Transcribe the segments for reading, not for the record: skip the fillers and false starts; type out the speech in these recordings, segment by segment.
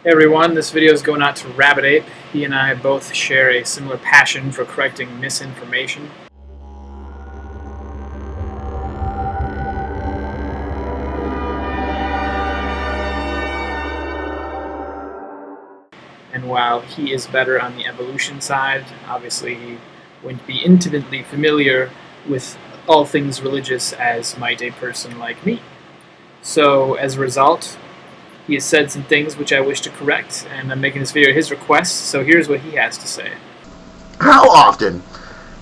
Hey everyone, this video is going out to RabidApe. He and I both share a similar passion for correcting misinformation. And while he is better on the evolution side, obviously he wouldn't be intimately familiar with all things religious as might a person like me. So as a result, he has said some things which I wish to correct, and I'm making this video at his request, so here's what he has to say. How often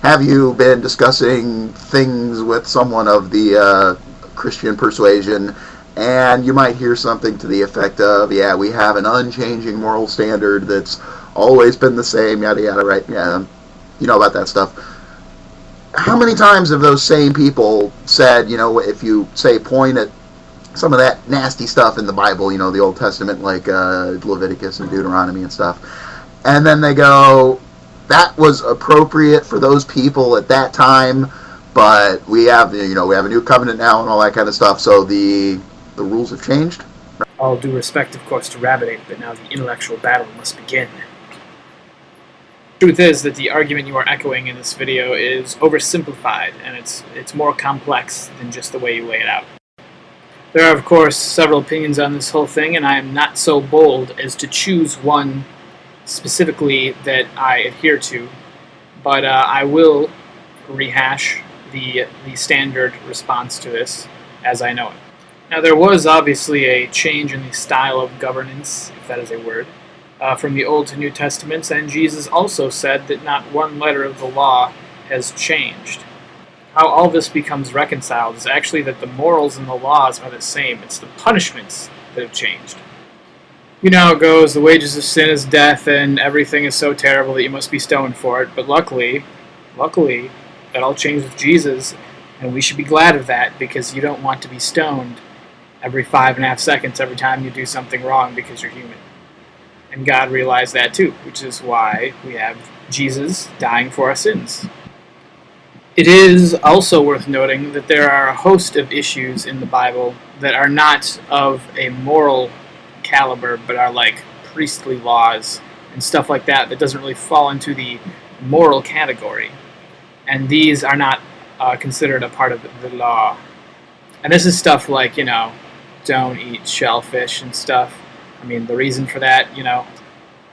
have you been discussing things with someone of the Christian persuasion, and you might hear something to the effect of, yeah, we have an unchanging moral standard that's always been the same, yada yada, right? Yeah, you know about that stuff. How many times have those same people said, if you, say, point at some of that nasty stuff in the Bible, the Old Testament, like Leviticus and Deuteronomy and stuff, and then they go, that was appropriate for those people at that time, but we have a new covenant now and all that kind of stuff, so the rules have changed? All due respect, of course, to RabidApe, but now the intellectual battle must begin. The truth is that the argument you are echoing in this video is oversimplified, and it's more complex than just the way you lay it out. There are, of course, several opinions on this whole thing, and I am not so bold as to choose one specifically that I adhere to, but I will rehash the standard response to this as I know it. Now, there was obviously a change in the style of governance, if that is a word, from the Old to New Testaments, and Jesus also said that not one letter of the law has changed. How all this becomes reconciled is actually that the morals and the laws are the same. It's the punishments that have changed. You know how it goes, the wages of sin is death, and everything is so terrible that you must be stoned for it. But luckily, that all changed with Jesus, and we should be glad of that, because you don't want to be stoned every 5.5 seconds every time you do something wrong because you're human. And God realized that too, which is why we have Jesus dying for our sins. It is also worth noting that there are a host of issues in the Bible that are not of a moral caliber, but are like priestly laws and stuff like that doesn't really fall into the moral category. And these are not considered a part of the law. And this is stuff like, don't eat shellfish and stuff. I mean, the reason for that,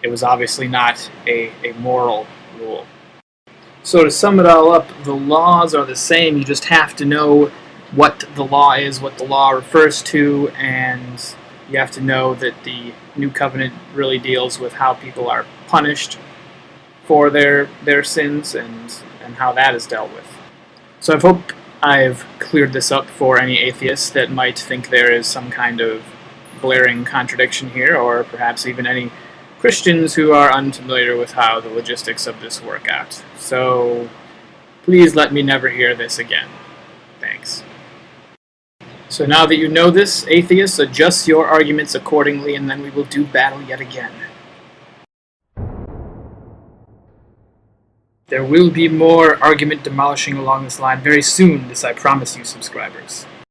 it was obviously not a moral rule. So to sum it all up, the laws are the same. You just have to know what the law is, what the law refers to, and you have to know that the New Covenant really deals with how people are punished for their sins and how that is dealt with. So I hope I've cleared this up for any atheists that might think there is some kind of glaring contradiction here, or perhaps even any Christians who are unfamiliar with how the logistics of this work out. So please let me never hear this again. Thanks. So now that you know this, atheists, adjust your arguments accordingly, and then we will do battle yet again. There will be more argument demolishing along this line very soon, this I promise you, subscribers.